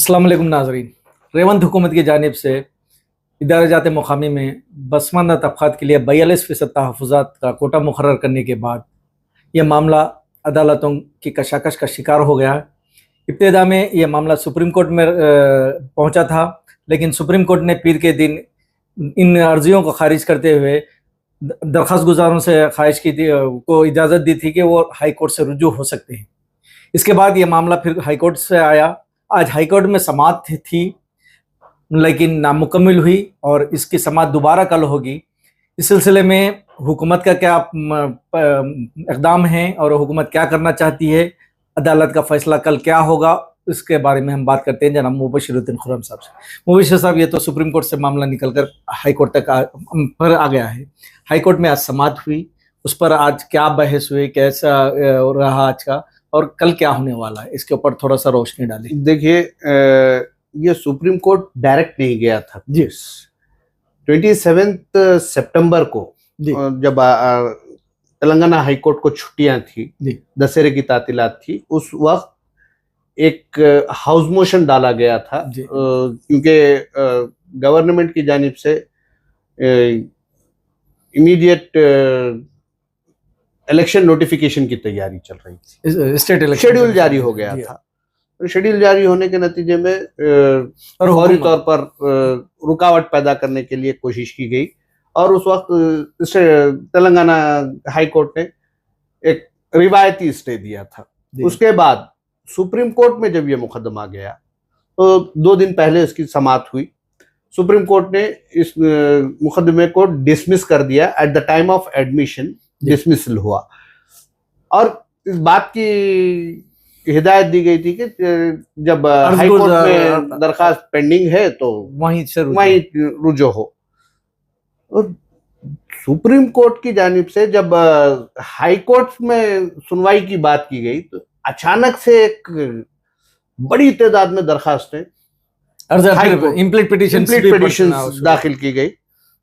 अस्सलाम वालेकुम नाज़रीन। रेवंत हुकूमत की जानिब से इदारे जात मुकामी में बसमानदा तबक़ात के लिए 42% तहफ़्फ़ुज़ात का कोटा मुक़र्रर करने के बाद यह मामला अदालतों की कशाकश का शिकार हो गया। इब्तिदा में यह मामला सुप्रीम कोर्ट में पहुंचा था, लेकिन सुप्रीम कोर्ट ने पीर के दिन इन अर्जियों को खारिज करते हुए दरख्वास्त गुजारों से ख्वाहिश की थी, को इजाज़त दी थी कि वो हाई कोर्ट से रुजू हो सकते हैं। इसके बाद यह मामला फिर हाई कोर्ट से आया। आज हाई कोर्ट में समाअत थी, लेकिन नामुकम्मल हुई और इसकी समाअत दोबारा कल होगी। इस सिलसिले में हुकूमत का क्या इक़दाम है और हुकूमत क्या करना चाहती है, अदालत का फैसला कल क्या होगा, इसके बारे में हम बात करते हैं जनाब मुबशिरुद्दीन खुर्रम साहब से। मुबशिर साहब, ये तो सुप्रीम कोर्ट से मामला निकलकर हाई कोर्ट तक आ गया है। हाई कोर्ट में आज समाअत हुई, उस पर आज क्या बहस हुई, कैसा रहा आज का, और कल क्या होने वाला है, इसके ऊपर थोड़ा सा रोशनी डाली। देखिए, ये सुप्रीम कोर्ट डायरेक्ट नहीं गया था जी। 27 सितंबर को जब तेलंगाना हाई कोर्ट को छुट्टियां थी, दशहरे की तातीलात थी, उस वक्त एक हाउस मोशन डाला गया था, क्योंकि गवर्नमेंट की जानिब से इमीडिएट इलेक्शन नोटिफिकेशन की तैयारी चल रही थी। स्टेट इलेक्शन शेड्यूल जारी हो गया था। शेड्यूल जारी होने के नतीजे में फौरी तौर पर रुकावट पैदा करने के लिए कोशिश की गई, और उस वक्त तेलंगाना हाई कोर्ट ने एक रिवायती स्टे दिया था। उसके बाद सुप्रीम कोर्ट में जब ये मुकदमा गया तो 2 दिन पहले इसकी समाअत हुई। सुप्रीम कोर्ट ने इस मुकदमे को डिसमिस कर दिया। At the time of admission dismissal हुआ, और इस बात की हिदायत दी गई थी कि जब हाई कोर्ट में दरखास्त पेंडिंग है तो वहीं रुजू हो। और सुप्रीम कोर्ट की जानिब से जब हाई कोर्ट में सुनवाई की बात की गई तो अचानक से एक बड़ी तादाद में दरखास्तें इम्प्लीट पिटीशन दाखिल की गई।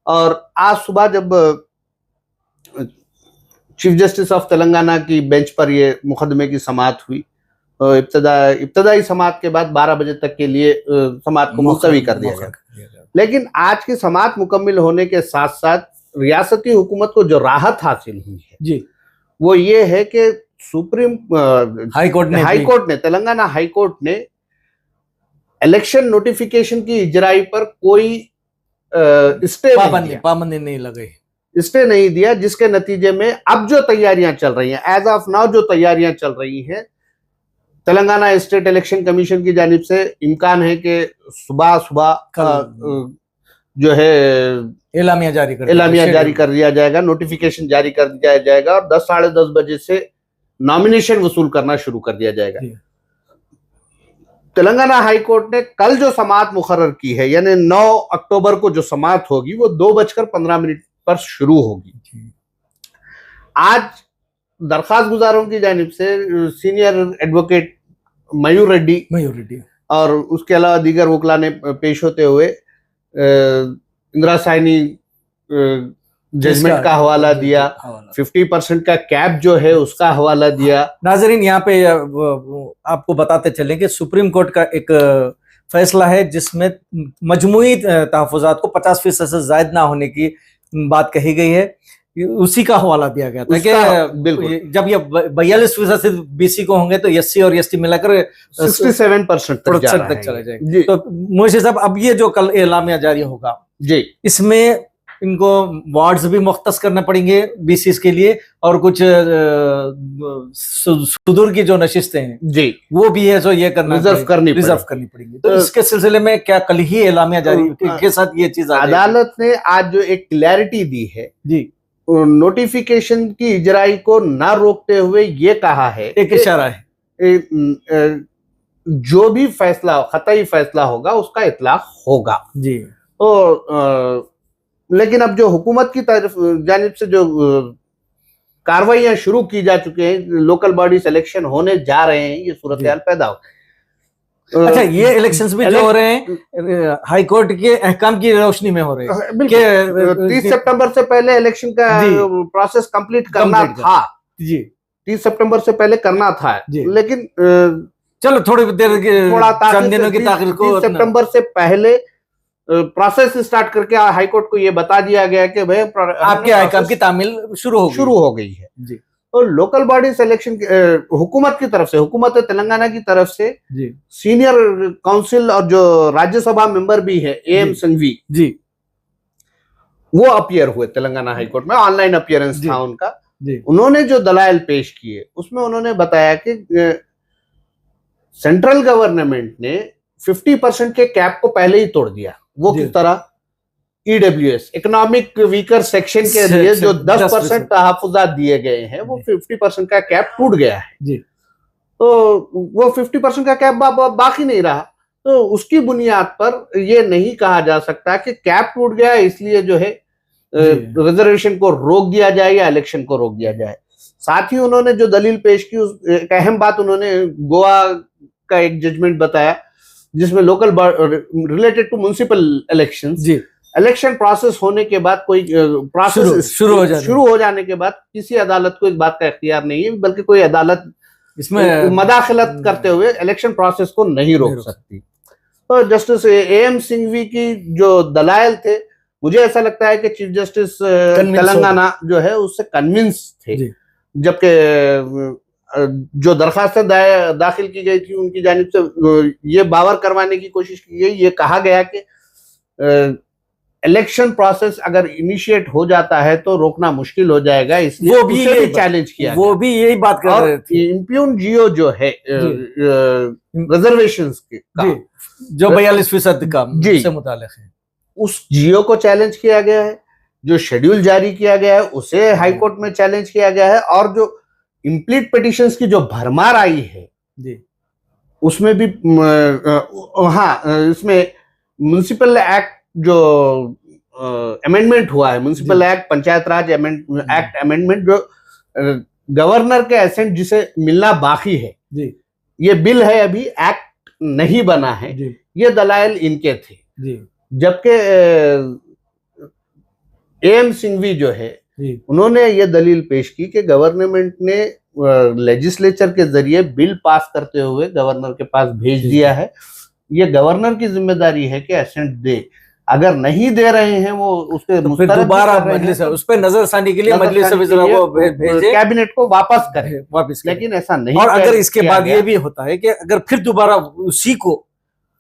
और आज सुबह जब चीफ जस्टिस ऑफ तेलंगाना की बेंच पर ये मुकदमे की समाअत हुई, इब्तदाई समाअत के बाद 12 बजे तक के लिए समाअत को मुलतवी कर दिया गया। लेकिन आज की समाअत मुकम्मल होने के साथ साथ रियासती हुकूमत को जो राहत हासिल हुई है जी, वो ये है कि सुप्रीम हाई कोर्ट ने तेलंगाना हाई कोर्ट ने इलेक्शन नोटिफिकेशन की इजराई पर कोई पाबंदी नहीं लगाई, स्टे नहीं दिया, जिसके नतीजे में अब जो तैयारियां चल रही हैं, एज ऑफ नाउ जो तैयारियां चल रही हैं, तेलंगाना स्टेट इलेक्शन कमीशन की जानिब से इम्कान है कि सुबह जो है एलामिया जारी कर दिया जाएगा, नोटिफिकेशन जारी कर दिया जाएगा, और 10 साढ़े 10 बजे से नॉमिनेशन वसूल करना शुरू कर दिया जाएगा। तेलंगाना हाई कोर्ट ने कल जो समाअत मुकर्रर की है, यानी 9 अक्टूबर को जो समाअत होगी, वो 2:15 पर शुरू होगी। आज दरखास्त गुजारों की जानिब से सीनियर एडवोकेट मयूर रेड्डी और उसके अलावा दीगर वकला ने पेश होते हुए इंदिरा साइनी जजमेंट का हवाला दिया, 50% का कैप जो है उसका हवाला दिया। नाजरीन, यहाँ पे आपको बताते चलें कि सुप्रीम कोर्ट का एक फैसला है जिसमें मजमूई तहफ़्फ़ुज़ात को 50% से ज़ायद ना होने की बात कही गई है, उसी का हवाला दिया गया था कि जब ये 42% बीसी को होंगे तो एससी और एसटी मिलाकर 67% तक चले जाएंगे। तो मुझे साहब, अब ये जो कल एलामिया जारी होगा जी, इसमें इनको वार्ड्स भी मुख्तस करने पड़ेंगे बीसीस के लिए, और कुछ सुदूर की जो नशिस्तें हैं जी, वो भी है जो ये रिजर्व करनी पड़ेंगी। तो इसके सिलसिले में क्या कल ही एलामिया जारी के साथ ये चीज अदालत ने आज जो एक क्लैरिटी दी है जी, नोटिफिकेशन की इजराई को ना रोकते हुए ये कहा है, एक इशारा है, जो भी फैसला खतई फैसला होगा उसका इतलाक होगा जी। तो लेकिन अब जो हुकूमत की जानिब से जो कार्रवाइयां शुरू की जा चुकी हैं, लोकल बॉडी इलेक्शन होने जा रहे हैं, ये सूरत हाल पैदा हो। अच्छा, ये इलेक्शंस भी जो हो रहे हैं हाई कोर्ट के अहकाम की रोशनी में हो रहे हैं कि 30 सितंबर से पहले इलेक्शन का प्रोसेस कंप्लीट करना था जी, 30 सितंबर से पहले करना था, लेकिन चलो थोड़ी देर के थोड़ा चंद दिनों की ताखिर को 30 सितंबर से पहले प्रोसेस स्टार्ट करके हाईकोर्ट को ये बता दिया गया कि भाई आपके हाईकम की तामील शुरू हो गई है जी। और लोकल बॉडी सिलेक्शन हुकूमत की तरफ से, हुकूमत तेलंगाना की तरफ से जी सीनियर काउंसिल और जो राज्यसभा मेंबर भी है एम संघवी जी, वो अपीयर हुए तेलंगाना हाईकोर्ट में, ऑनलाइन अपीयरेंस था उनका जी। उन्होंने जो दलाइल पेश किए उसमें उन्होंने बताया कि सेंट्रल गवर्नमेंट ने 50% के कैप को पहले ही तोड़ दिया। वो किस तरह? ईडब्ल्यूएस इकोनॉमिक वीकर सेक्शन के लिए जो 10% तहफुजात दिए गए हैं वो 50% का कैप टूट गया है जी। तो वो 50% का कैप बाकी नहीं रहा, तो उसकी बुनियाद पर ये नहीं कहा जा सकता कि कैप टूट गया इसलिए जो है रिजर्वेशन को रोक दिया जाए या इलेक्शन को रोक दिया जाए। साथ ही उन्होंने जो दलील पेश की एक अहम बात उन्होंने गोवा का एक जजमेंट बताया जिसमें local related to municipal elections, election process होने के बाद कोई प्रोसेस शुरू हो जाने के बाद किसी अदालत को इस बात का इख्तियार नहीं है, बल्कि कोई अदालत इसमें मदाखलत करते हुए इलेक्शन प्रोसेस को नहीं रोक सकती। तो जस्टिस एम सिंघवी की जो दलाइल थे, मुझे ऐसा लगता है कि चीफ जस्टिस तेलंगाना जो है उससे कन्विंस थे, जबकि जो दरखास्तें दाखिल की गई थी उनकी जानिब से ये बावर करवाने की कोशिश की गई, ये कहा गया कि इलेक्शन प्रोसेस अगर इनिशिएट हो जाता है तो रोकना मुश्किल हो जाएगा, इसलिए वो भी चैलेंज किया, वो भी यही बात कर रहे थे। इम्प्यून जियो जो है रिजर्वेशंस के जो 42% का से मुताल्लिक है, उस जियो को चैलेंज किया गया है। जो शेड्यूल जारी किया गया है उसे हाईकोर्ट में चैलेंज किया गया है, और जो इम्प्लीट पिटिशंस की जो भरमार आई है उसमें भी इसमें म्युनिसिपल एक्ट जो अमेंडमेंट हुआ है, म्युनिसिपल एक्ट पंचायत राज एक्ट अमेंडमेंट, जो गवर्नर के एसेंट जिसे मिलना बाकी है, ये बिल है, अभी एक्ट नहीं बना है, ये दलाइल इनके थे। जबकि एम सिंघवी जो है उन्होंने ये दलील पेश की कि गवर्नमेंट ने लेजिस्लेचर के जरिए बिल पास करते हुए गवर्नर के पास भेज दिया है, ये गवर्नर की जिम्मेदारी है कि एसेंट दे, अगर नहीं दे रहे हैं वो उसके तो फिर दोबारा मजलिस उस पर नजरसानी के लिए मजलिस वज़ीरा को भेजे, कैबिनेट को वापस करे, लेकिन ऐसा नहीं। और अगर इसके बाद ये भी होता है कि अगर फिर दोबारा उसी को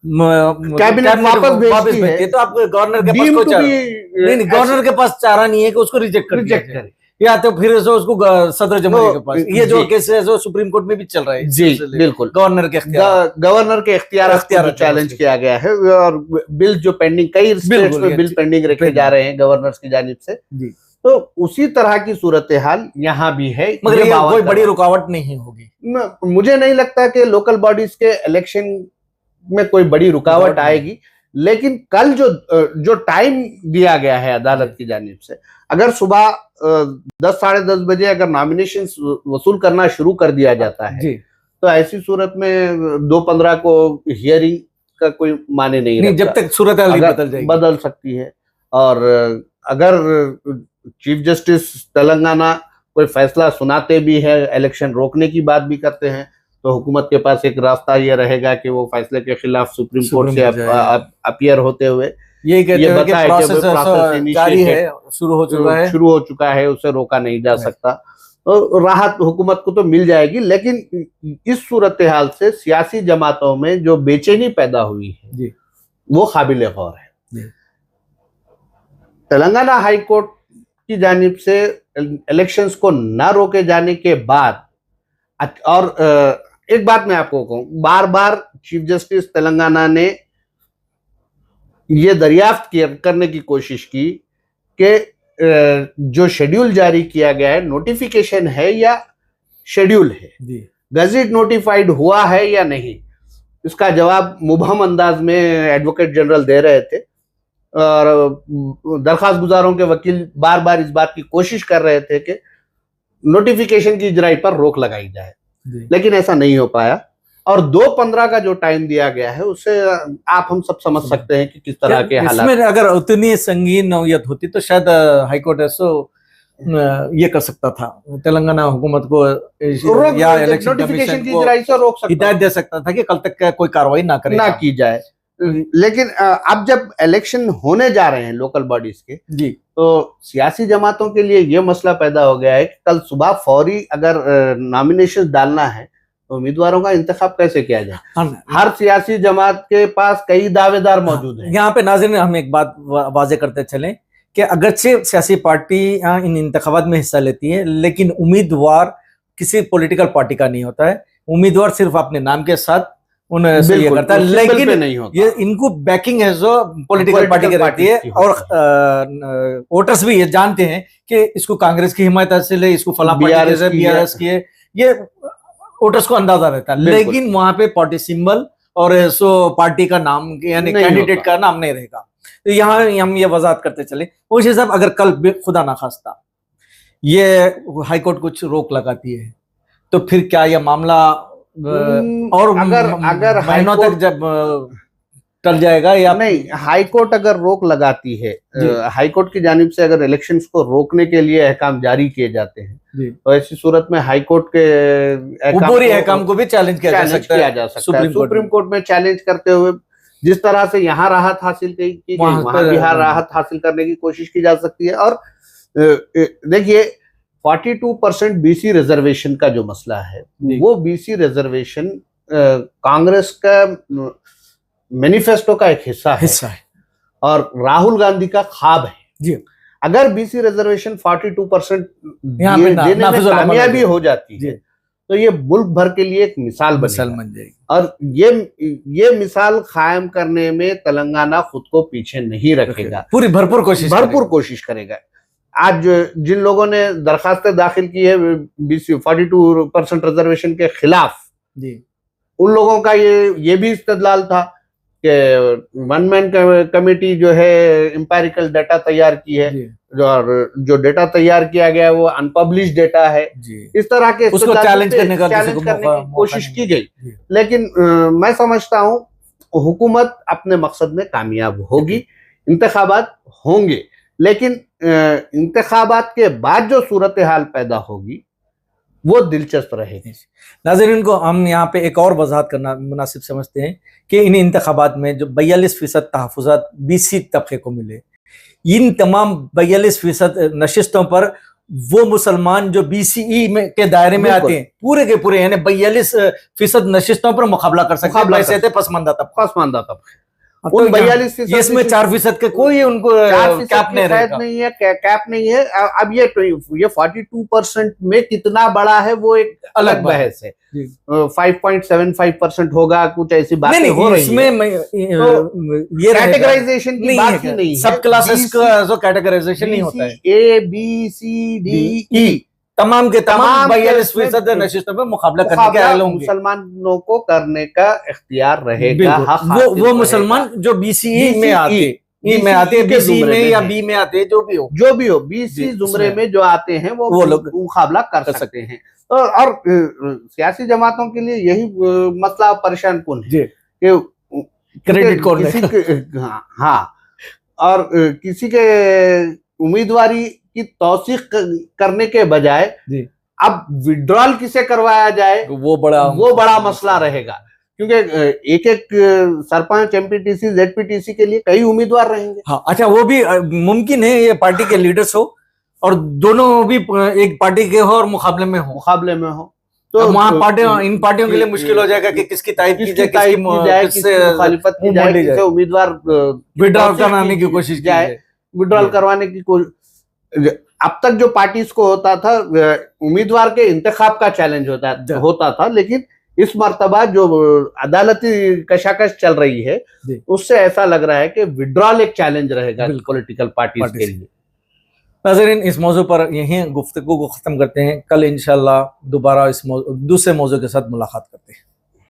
कैबिनेट वापस भेजती है तो आप गवर्नर के पास नहीं, गवर्नर के पास चारा नहीं है कि उसको रिजेक्ट करे, या तो फिर उसको सदर जमहूरिया के पास, ये जो केस है जो सुप्रीम कोर्ट में भी चल रहा है। जी बिल्कुल, गवर्नर के इख्तियार चैलेंज किया गया है, और बिल जो पेंडिंग, कई स्टेट्स में बिल पेंडिंग रखे जा रहे हैं गवर्नर्स की जानिब से, तो उसी तरह की सूरत हाल यहाँ भी है, मगर कोई बड़ी रुकावट नहीं होगी। मुझे नहीं लगता कि लोकल बॉडीज के इलेक्शन में कोई बड़ी रुकावट आएगी, लेकिन कल जो टाइम दिया गया है अदालत की जानिब से, अगर सुबह 10 साढ़े 10 बजे अगर नॉमिनेशन वसूल करना शुरू कर दिया जाता है तो ऐसी सूरत में 2-15 को हियरिंग का कोई माने नहीं, जब तक सूरत बदल सकती है। और अगर चीफ जस्टिस तेलंगाना कोई फैसला सुनाते भी है, इलेक्शन रोकने की बात भी करते हैं, तो हुकूमत के पास एक रास्ता ये रहेगा कि वो फैसले के खिलाफ सुप्रीम कोर्ट से अपीयर होते हुए ये प्रोसेस जारी है, शुरू हो चुका है, उसे रोका नहीं जा सकता। तो राहत हुकूमत को तो मिल जाएगी, लेकिन इस सूरत हाल से सियासी जमातों में जो बेचैनी पैदा हुई है वो काबिल गौर है। तेलंगाना हाई कोर्ट की जानिब से इलेक्शंस को न रोके जाने के बाद, और एक बात मैं आपको कहूं, बार बार चीफ जस्टिस तेलंगाना ने ये दरियाफ्त करने की कोशिश की कि जो शेड्यूल जारी किया गया है नोटिफिकेशन है या शेड्यूल है, गजट नोटिफाइड हुआ है या नहीं। इसका जवाब मुबहम अंदाज में एडवोकेट जनरल दे रहे थे, और दरखास्त गुजारों के वकील बार बार इस बात की कोशिश कर रहे थे कि नोटिफिकेशन की इजराई पर रोक लगाई जाए, लेकिन ऐसा नहीं हो पाया। और 2-15 का जो टाइम दिया गया है उससे आप हम सब समझ सकते हैं कि किस तरह के हालात। इसमें अगर उतनी संगीन नौयत होती तो शायद हाईकोर्ट ऐसो ये कर सकता था, तेलंगाना हुकूमत को या इलेक्शन नोटिफिकेशन कमीशन की को जराई से रोक सकता हिदायत दे सकता था कि कल तक कोई कार्रवाई ना करे, ना की जाए। लेकिन अब जब इलेक्शन होने जा रहे हैं लोकल बॉडीज के, जी, तो सियासी जमातों के लिए ये मसला पैदा हो गया है कि कल सुबह फौरी अगर नॉमिनेशन डालना है तो उम्मीदवारों का इंतखाब कैसे किया जाए। हर सियासी जमात के पास कई दावेदार मौजूद हैं। यहाँ पे नाज़रीन हम एक बात वाजे करते चले कि अगरचे सियासी पार्टी इन इंतखाबात में हिस्सा लेती है, लेकिन उम्मीदवार किसी पॉलिटिकल पार्टी का नहीं होता है। उम्मीदवार सिर्फ अपने नाम के साथ उन ये करता है, लेकिन नहीं होता। ये इनको बैकिंग है जो पॉलिटिकल पार्टी की रहती है, और वोटर्स भी ये जानते हैं कि इसको कांग्रेस की हिमायत हासिल है, इसको फला पार्टी से BRS की है, ये वोटर्स को अंदाजा रहता है। लेकिन वहां पे पार्टी सिंबल और सो पार्टी का नाम यानी कैंडिडेट का नाम नहीं रहेगा। तो यहाँ हम ये वजाहत करते चले। उस हिसाब अगर कल खुदा ना खास्ता ये हाईकोर्ट कुछ रोक लगाती है तो फिर क्या यह मामला और अगर महीनों तक जब टल जाएगा या नहीं? हाईकोर्ट अगर रोक लगाती है, हाईकोर्ट की जानिब से अगर इलेक्शंस को रोकने के लिए अहकाम जारी किए जाते हैं तो ऐसी सूरत में हाईकोर्ट के अहकाम को भी चैलेंज किया जा सकता है। सुप्रीम कोर्ट में चैलेंज करते हुए जिस तरह से यहाँ राहत हासिल की गई, वहां भी राहत हासिल करने की कोशिश की जा सकती है। और देखिए 42% BC रिजर्वेशन का जो मसला है, वो BC रिजर्वेशन कांग्रेस का मैनिफेस्टो का एक हिस्सा है और राहुल गांधी का ख्वाब है जी। अगर BC रिजर्वेशन 42% देने में कामयाबी हो जाती है तो ये मुल्क भर के लिए एक मिसाल बन जाएगी। और ये मिसाल कायम करने में तेलंगाना खुद को पीछे नहीं रखेगा, पूरी भरपूर कोशिश करेगा। आज जिन लोगों ने दरखास्तें दाखिल की है 42% रिजर्वेशन के खिलाफ जी, उन लोगों का ये भी इस्तदलाल था कि वन मैन कमेटी जो है एम्पिरिकल डाटा तैयार की है, जो डेटा तैयार किया गया है वो अनपब्लिश्ड डेटा है। इस तरह के उसको चैलेंज करने की कोशिश की गई। लेकिन मैं समझता हूं हुकूमत अपने मकसद में कामयाब होगी, इंतखाबात होंगे, लेकिन इंतखाबात के बाद जो सूरत हाल पैदा होगी वो दिलचस्प रहेगी। नाज़रीन को हम यहाँ पे एक और वजाहत करना मुनासिब समझते हैं कि इन इंतखाबात में जो 42% तहफ़्फ़ुज़ात BC तबके को मिले, इन तमाम 42% नशिस्तों पर वो मुसलमान जो BCE में के दायरे में आते हैं पूरे के पूरे यानी 42% नशिस्तों पर मुकाबला कर सकते हैं पसमानदा तबका। उन 42% इसमें 4% के कोई उनको कैप नहीं है, कैप नहीं है। अब ये 42% में कितना बड़ा है वो एक अलग बहस है। 5.75% होगा, कुछ ऐसी बातें हो रही है। ये कैटेगराइजेशन की बात ही नहीं है, सब क्लासेस का जो कैटेगराइजेशन नहीं होता है। A B C D E तमाम के तमाम 42% नशिस्तों पे मुकाबला करने के हाल होंगे। मुसलमानों को करने का इख्तियार रहेगा। वो मुसलमान जो BCE में आते BC में या B में आते जो भी हो BC जुमरे में जो आते हैं वो लोग मुकाबला कर सकते हैं। और सियासी जमातों के लिए यही मसला परेशान कौन है कि क्रेडिट कौन हाँ, और किसी के उम्मीदवारी की तौसीक करने के बजाय अब विड्रॉल किसे करवाया जाए वो बड़ा मसला रहेगा, क्योंकि एक सरपंच MPTC ZPTC के लिए कई उम्मीदवार रहेंगे। हाँ, अच्छा, वो भी मुमकिन है ये पार्टी के लीडर्स हो और दोनों भी एक पार्टी के हो और मुकाबले में हो तो वहाँ इन पार्टियों के लिए मुश्किल हो जाएगा कि किसकी तारीफ की जाए, किससे मुखालिफत की जाए, किससे उम्मीदवार विड्रॉल कराने की कोशिश जाए, विड्रॉल करवाने की कोशिश। अब तक जो पार्टीज को होता था उम्मीदवार के इंतखाब का चैलेंज होता था, लेकिन इस मर्तबा जो अदालती कशाकश चल रही है उससे ऐसा लग रहा है कि विड्रॉल एक चैलेंज रहेगा पॉलिटिकल पार्टीज के लिए। नाज़रीन, इस मौजू पर यहीं गुफ्तगू को खत्म करते हैं। कल इंशाल्लाह दोबारा इस दूसरे मौजू के साथ मुलाकात करते हैं।